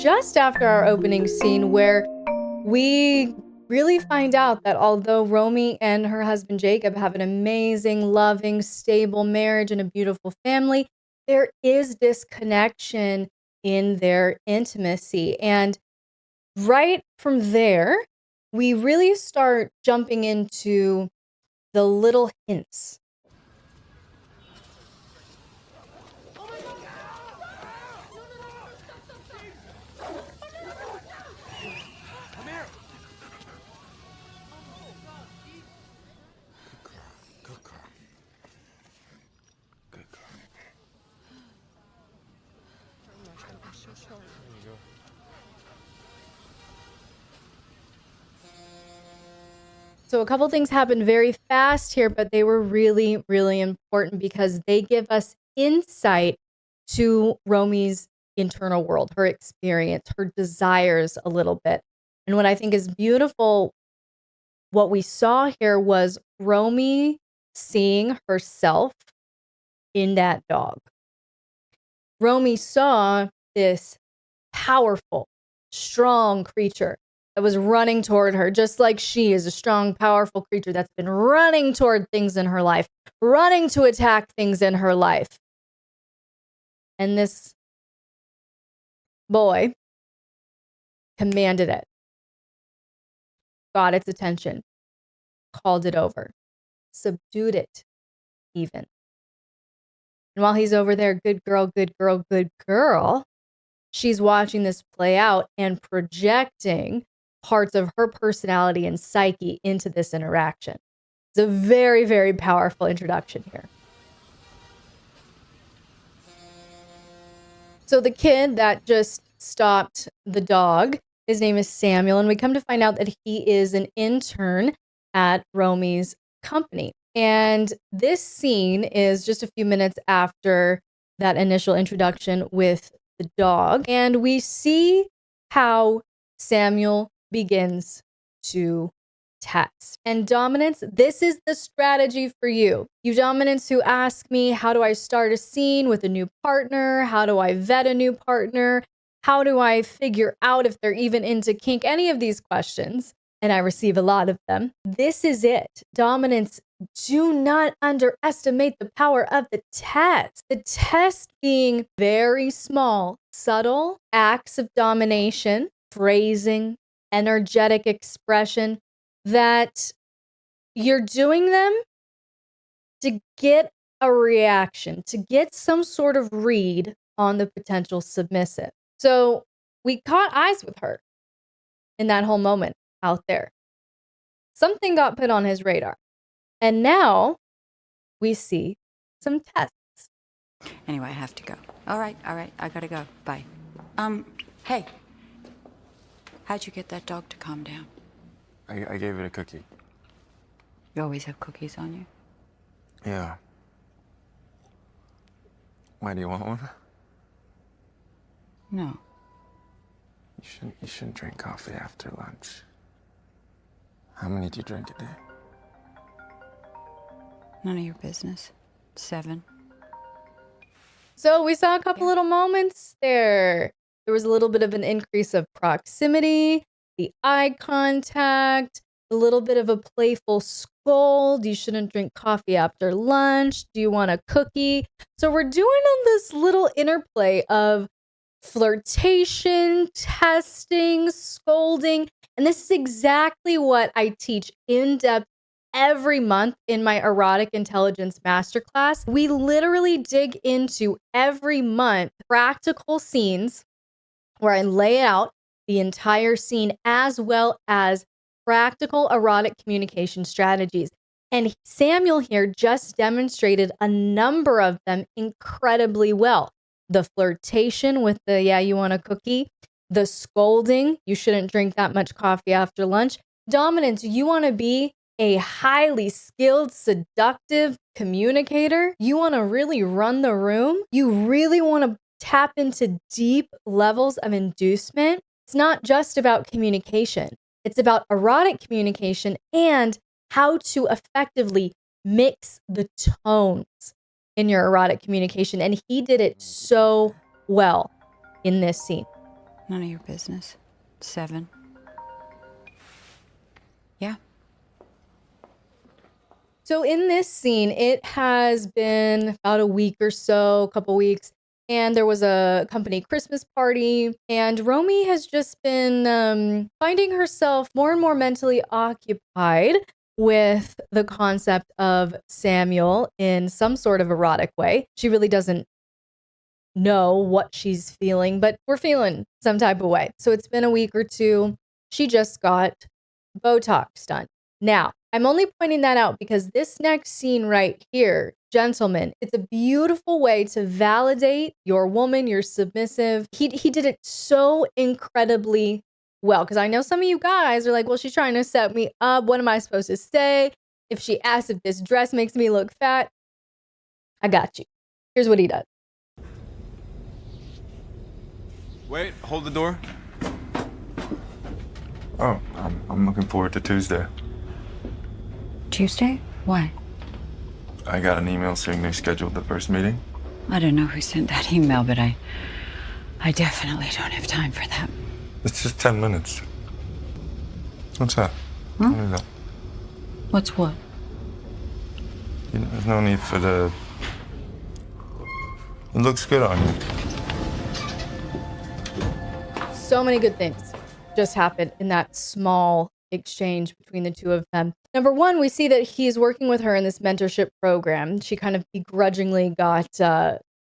just after our opening scene where we really find out that although Romy and her husband Jacob have an amazing, loving, stable marriage and a beautiful family, there is disconnection in their intimacy. And right from there, we really start jumping into the little hints. So a couple things happened very fast here, but they were really, really important because they give us insight to Romy's internal world, her experience, her desires a little bit. And what I think is beautiful, what we saw here was Romy seeing herself in that dog. Romy saw this powerful, strong creature that was running toward her, just like she is a strong, powerful creature that's been running toward things in her life, running to attack things in her life. And this boy commanded it, got its attention, called it over, subdued it even. And while he's over there, good girl, good girl, good girl, she's watching this play out and projecting parts of her personality and psyche into this interaction. It's a very, very powerful introduction here. So the kid that just stopped the dog, his name is Samuel, and we come to find out that he is an intern at Romy's company. And this scene is just a few minutes after that initial introduction with the dog. And we see how Samuel begins to test. And dominants, this is the strategy for you. You dominants who ask me, how do I start a scene with a new partner? How do I vet a new partner? How do I figure out if they're even into kink? Any of these questions, and I receive a lot of them. This is it. Dominants, do not underestimate the power of the test. The test being very small, subtle acts of domination, phrasing, energetic expression, that you're doing them to get a reaction, to get some sort of read on the potential submissive. So we caught eyes with her in that whole moment out there. Something got put on his radar. And now we see some tests. Anyway, I have to go. All right, I gotta go. Bye. Hey. How'd you get that dog to calm down? I gave it a cookie. You always have cookies on you? Yeah. Why, do you want one? No. You shouldn't drink coffee after lunch. How many do you drink a day? None of your business. 7. So we saw a couple little moments there. There was a little bit of an increase of proximity, the eye contact, a little bit of a playful scold. You shouldn't drink coffee after lunch. Do you want a cookie? So we're doing on this little interplay of flirtation, testing, scolding. And this is exactly what I teach in depth every month in my Erotic Intelligence Masterclass. We literally dig into every month practical scenes where I lay out the entire scene as well as practical erotic communication strategies. And Samuel here just demonstrated a number of them incredibly well. The flirtation with the, yeah, you want a cookie? The scolding, you shouldn't drink that much coffee after lunch. Dominance, you want to be a highly skilled, seductive communicator? You want to really run the room? You really want to tap into deep levels of inducement? It's not just about communication. It's about erotic communication and how to effectively mix the tones in your erotic communication. And he did it so well in this scene. None of your business. 7. Yeah. So in this scene, it has been about a week or so, a couple weeks, and there was a company Christmas party, and Romy has just been finding herself more and more mentally occupied with the concept of Samuel in some sort of erotic way. She really doesn't know what she's feeling, but we're feeling some type of way. So it's been a week or two. She just got Botox done. Now, I'm only pointing that out because this next scene right here, gentlemen, it's a beautiful way to validate your woman, your submissive. He did it so incredibly well, because I know some of you guys are like, well, she's trying to set me up. What am I supposed to say? If she asks if this dress makes me look fat, I got you. Here's what he does. Wait, hold the door. Oh, I'm looking forward to Tuesday. Tuesday? Why? I got an email saying they scheduled the first meeting. I don't know who sent that email, but I definitely don't have time for that. It's just 10 minutes. What's that? Huh? What is that? What's what? You know, there's no need for the... It looks good on you. So many good things just happened in that small exchange between the two of them. Number one, we see that he's working with her in this mentorship program. She kind of begrudgingly got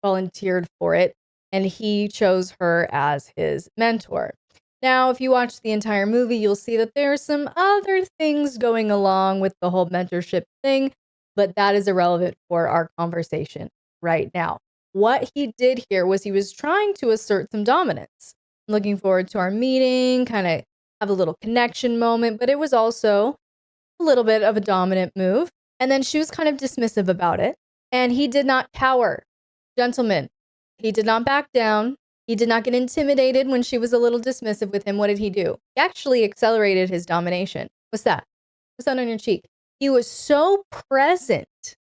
volunteered for it, and he chose her as his mentor. Now, if you watch the entire movie, you'll see that there are some other things going along with the whole mentorship thing, but that is irrelevant for our conversation right now. What he did here was he was trying to assert some dominance. Looking forward to our meeting, kind of have a little connection moment, but it was also a little bit of a dominant move. And then she was kind of dismissive about it. And he did not cower. Gentlemen, he did not back down. He did not get intimidated when she was a little dismissive with him. What did he do? He actually accelerated his domination. What's that? What's that on your cheek? He was so present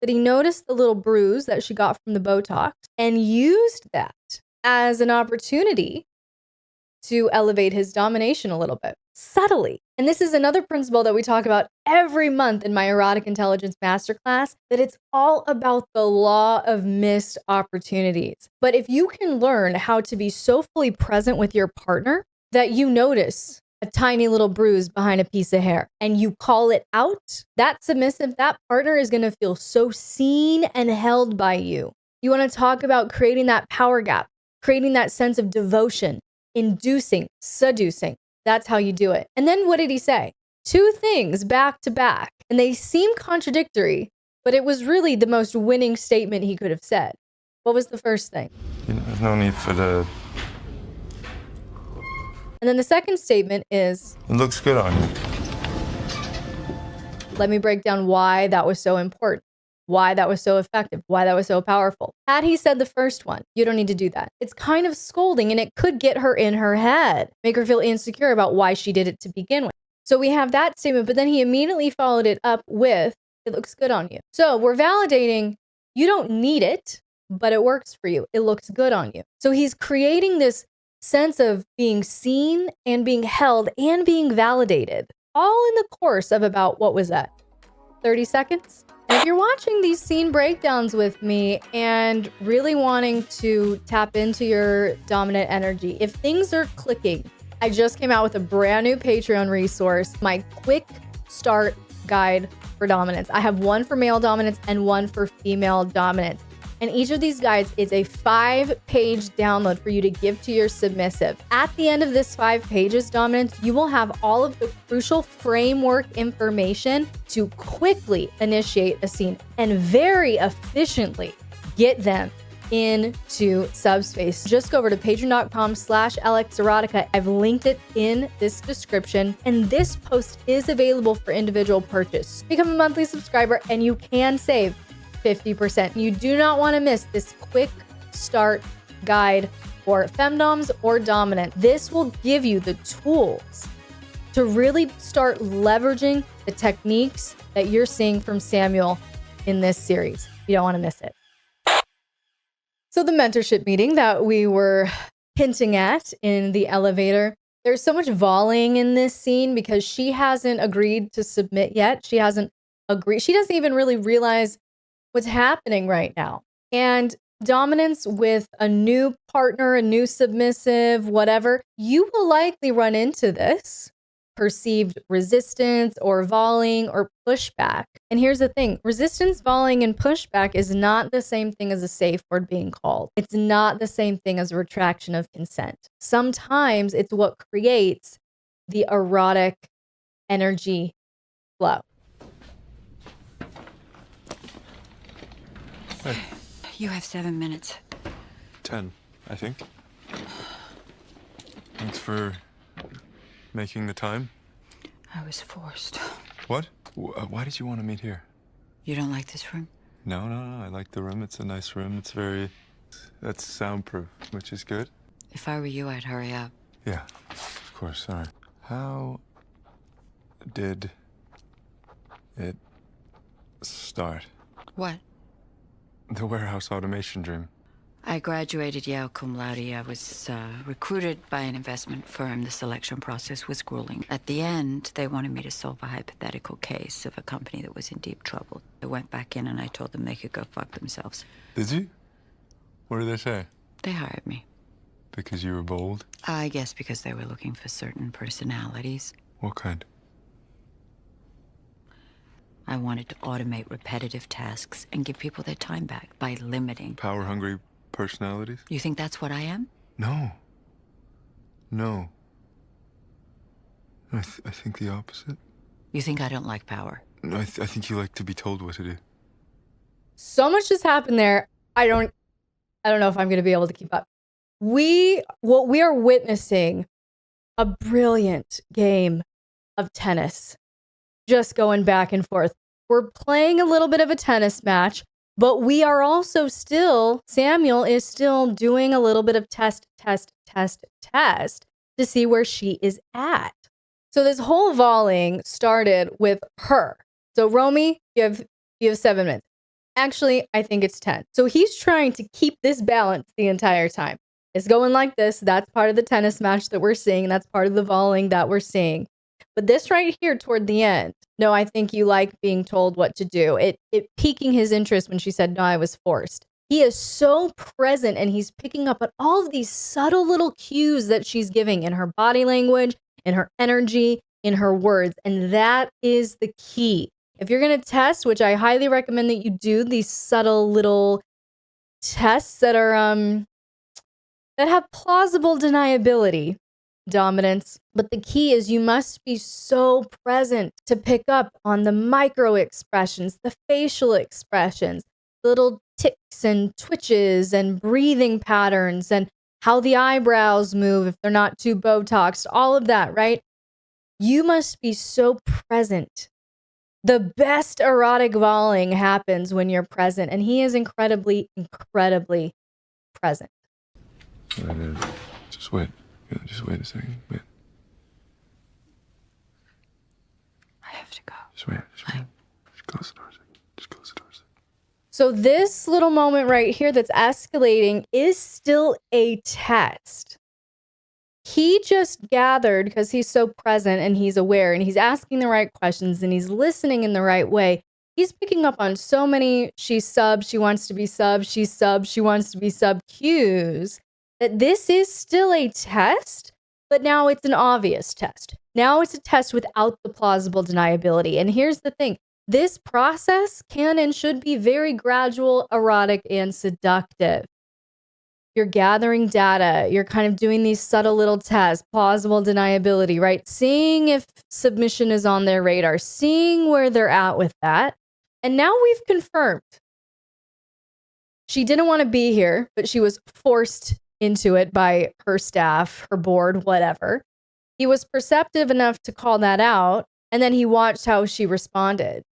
that he noticed the little bruise that she got from the Botox and used that as an opportunity to elevate his domination a little bit, subtly. And this is another principle that we talk about every month in my Erotic Intelligence Masterclass, that it's all about the law of missed opportunities. But if you can learn how to be so fully present with your partner that you notice a tiny little bruise behind a piece of hair and you call it out, that submissive, that partner is going to feel so seen and held by you. You want to talk about creating that power gap, creating that sense of devotion, inducing, seducing. That's how you do it. And then what did he say? 2 things back to back. And they seem contradictory, but it was really the most winning statement he could have said. What was the first thing? You know, there's no need for the... And then the second statement is... It looks good on you. Let me break down why that was so important. Why that was so effective, why that was so powerful. Had he said the first one, you don't need to do that. It's kind of scolding and it could get her in her head, make her feel insecure about why she did it to begin with. So we have that statement, but then he immediately followed it up with, it looks good on you. So we're validating, you don't need it, but it works for you. It looks good on you. So he's creating this sense of being seen and being held and being validated, all in the course of about, what was that, 30 seconds? If you're watching these scene breakdowns with me and really wanting to tap into your dominant energy, if things are clicking, I just came out with a brand new Patreon resource, my quick start guide for dominance. I have one for male dominance and one for female dominance. And each of these guides is a 5-page download for you to give to your submissive. At the end of this 5 pages, dominance, you will have all of the crucial framework information to quickly initiate a scene and very efficiently get them into subspace. Just go over to patreon.com/LXerotica. I've linked it in this description, and this post is available for individual purchase. Become a monthly subscriber and you can save 50%. You do not want to miss this quick start guide for FEMDOMS or dominant. This will give you the tools to really start leveraging the techniques that you're seeing from Samuel in this series. You don't want to miss it. So the mentorship meeting that we were hinting at in the elevator. There's so much volleying in this scene because she hasn't agreed to submit yet. She hasn't agreed. She doesn't even really realize what's happening right now. And dominance with a new partner, a new submissive, whatever, you will likely run into this perceived resistance or volleying or pushback. And here's the thing, resistance, volleying, and pushback is not the same thing as a safe word being called. It's not the same thing as a retraction of consent. Sometimes it's what creates the erotic energy flow. Hey. You have 7 minutes. 10, I think. Thanks for making the time. I was forced. What? Why did you want to meet here? You don't like this room? No, I like the room. It's a nice room. That's soundproof, which is good. If I were you, I'd hurry up. Yeah, of course. All right. How did it start? What? The warehouse automation dream. I graduated Yale cum laude. I was recruited by an investment firm. The selection process was grueling. At the end, they wanted me to solve a hypothetical case of a company that was in deep trouble. I went back in and I told them they could go fuck themselves. Did you? What did they say? They hired me. Because you were bold? I guess because they were looking for certain personalities. What kind? I wanted to automate repetitive tasks and give people their time back by limiting. Power-hungry personalities? You think that's what I am? No. I think the opposite. You think I don't like power? No, I think you like to be told what to do. So much just happened there. I don't know if I'm going to be able to keep up. What we are witnessing, a brilliant game of tennis, just going back and forth. We're playing a little bit of a tennis match, but we are also Samuel is still doing a little bit of test to see where she is at. So this whole volleying started with her. So Romy, you have 7 minutes. Actually, I think it's 10. So he's trying to keep this balance the entire time. It's going like this. That's part of the tennis match that we're seeing. That's part of the volleying that we're seeing. But this right here toward the end, no, I think you like being told what to do. It piquing his interest when she said, no, I was forced. He is so present and he's picking up on all of these subtle little cues that she's giving in her body language, in her energy, in her words. And that is the key. If you're going to test, which I highly recommend that you do, these subtle little tests that are that have plausible deniability, dominance. But the key is you must be so present to pick up on the micro expressions, the facial expressions, little ticks and twitches and breathing patterns and how the eyebrows move if they're not too Botoxed, all of that, right? You must be so present. The best erotic volleying happens when you're present, and he is incredibly, incredibly present. Just wait. Yeah, just wait a second. Wait. I have to go. Just wait. Just close the door a second. Just close the door a second. So this little moment right here that's escalating is still a test. He just gathered, because he's so present and he's aware and he's asking the right questions and he's listening in the right way. He's picking up on so many she's sub, she wants to be sub, she's sub, she wants to be sub cues, that this is still a test, but now it's an obvious test. Now it's a test without the plausible deniability. And here's the thing. This process can and should be very gradual, erotic, and seductive. You're gathering data. You're kind of doing these subtle little tests, plausible deniability, right? Seeing if submission is on their radar, seeing where they're at with that. And now we've confirmed. She didn't want to be here, but she was forced into it by her staff, her board, whatever. He was perceptive enough to call that out, and then he watched how she responded.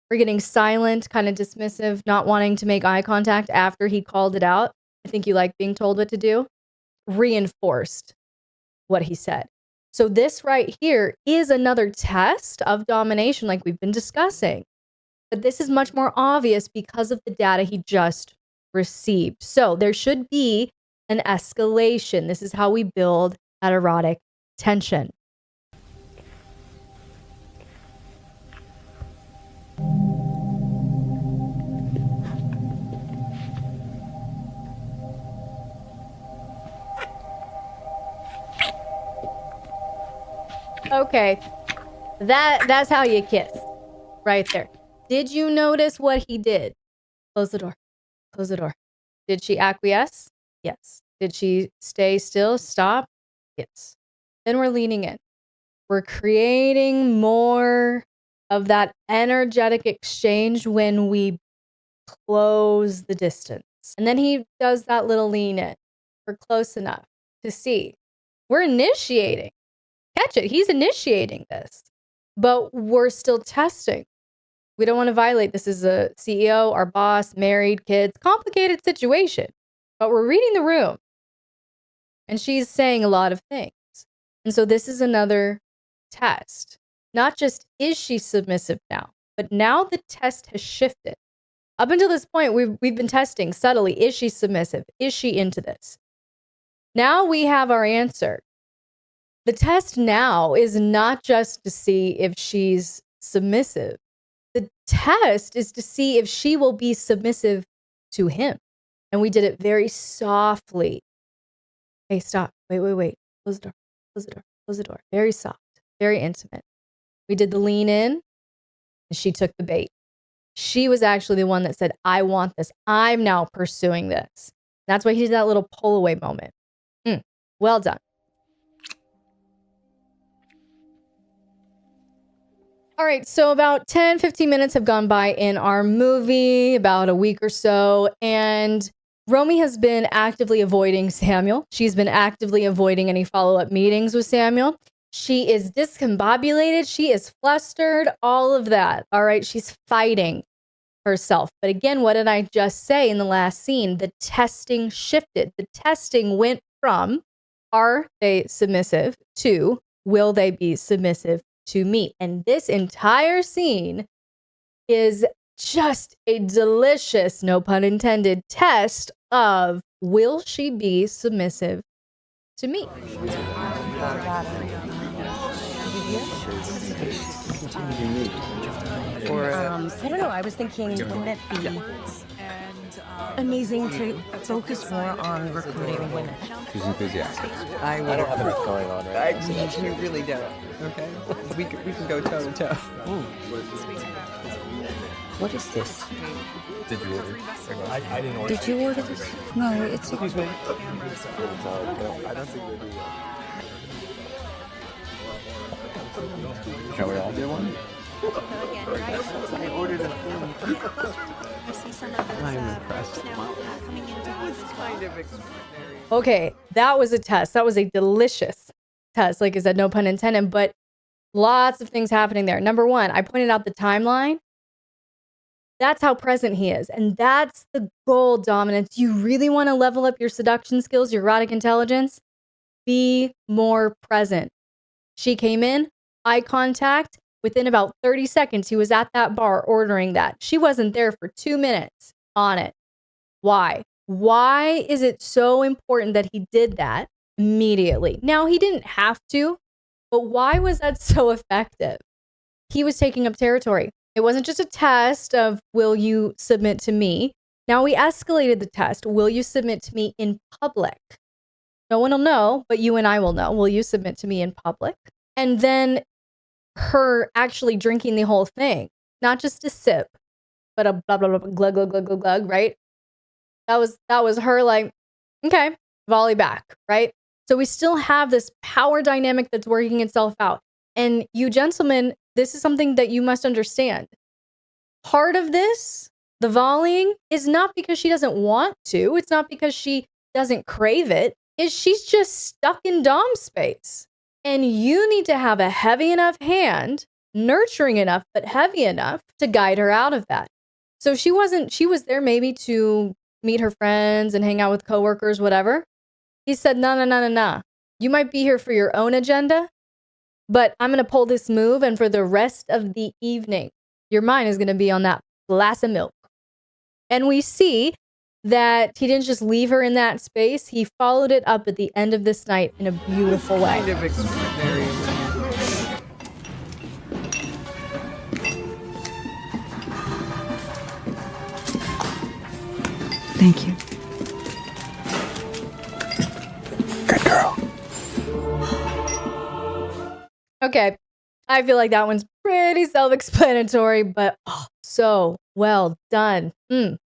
We're getting silent, kind of dismissive, not wanting to make eye contact after he called it out. I think you like being told what to do. Reinforced what he said. So this right here is another test of domination like we've been discussing. But this is much more obvious because of the data he just received. So there should be an escalation. This is how we build that erotic tension. Okay, that's how you kiss, right there. Did you notice what he did? Close the door. Close the door. Did she acquiesce? Yes. Did she stay still? Stop? Yes. Then we're leaning in. We're creating more of that energetic exchange when we close the distance. And then he does that little lean in. We're close enough to see. We're initiating. Catch it. He's initiating this. But we're still testing. We don't want to violate. This is a CEO, our boss, married, kids, complicated situation. But we're reading the room. And she's saying a lot of things. And so this is another test. Not just is she submissive now, but now the test has shifted. Up until this point, we've been testing subtly. Is she submissive? Is she into this? Now we have our answer. The test now is not just to see if she's submissive. The test is to see if she will be submissive to him. And we did it very softly. Hey, stop. Wait. Close the door. Close the door. Close the door. Very soft. Very intimate. We did the lean in, and she took the bait. She was actually the one that said, I want this. I'm now pursuing this. That's why he did that little pull away moment. Well done. All right, so about 10, 15 minutes have gone by in our movie, about a week or so, and Romy has been actively avoiding Samuel. She's been actively avoiding any follow-up meetings with Samuel. She is discombobulated. She is flustered, all of that. All right, she's fighting herself. But again, what did I just say in the last scene? The testing shifted. The testing went from, are they submissive, to, will they be submissive to me? And this entire scene is just a delicious, no pun intended, test of will she be submissive to me? I don't know. I was thinking, wouldn't it be amazing to focus more on recruiting women? She's enthusiastic. I don't have enough going on right now. You really don't. Okay, we can go toe to toe. What is this? Did you order? I didn't order. Did you order this? No, it's Excuse me. I don't think they do that. Shall we all do one? I ordered a food. I'm impressed. Kind of extraordinary. Okay, that was a test. That was a delicious test. Like I said, no pun intended, but lots of things happening there. Number one, I pointed out the timeline. That's how present he is. And that's the goal, dominance. You really want to level up your seduction skills, your erotic intelligence? Be more present. She came in, eye contact. Within about 30 seconds, he was at that bar ordering that. She wasn't there for 2 minutes on it. Why? Why is it so important that he did that immediately? Now, he didn't have to, but why was that so effective? He was taking up territory. It wasn't just a test of, will you submit to me? Now we escalated the test. Will you submit to me in public? No one will know, but you and I will know. Will you submit to me in public? And then her actually drinking the whole thing, not just a sip, but a blah, blah, blah, glug, glug, glug, glug, glug, right? That was her like, okay, volley back, right? So we still have this power dynamic that's working itself out. And you gentlemen, this is something that you must understand. Part of this, the volleying, is not because she doesn't want to. It's not because she doesn't crave it. She's just stuck in dom space. And you need to have a heavy enough hand, nurturing enough, but heavy enough to guide her out of that. So she was there maybe to meet her friends and hang out with coworkers, whatever. He said, no. You might be here for your own agenda, but I'm going to pull this move. And for the rest of the evening, your mind is going to be on that glass of milk. And we see that he didn't just leave her in that space. He followed it up at the end of this night in a beautiful way. Kind of extraordinary. Thank you. Good girl. Okay, I feel like that one's pretty self-explanatory, but oh, so well done.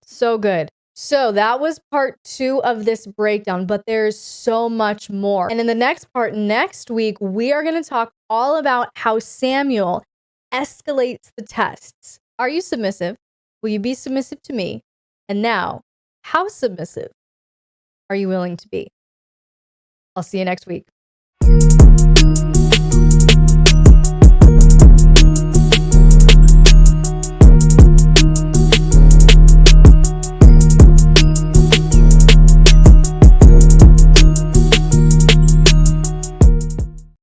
So good. So that was part 2 of this breakdown, but there's so much more. And in the next part, next week, we are going to talk all about how Samuel escalates the tests. Are you submissive? Will you be submissive to me? And now, how submissive are you willing to be? I'll see you next week.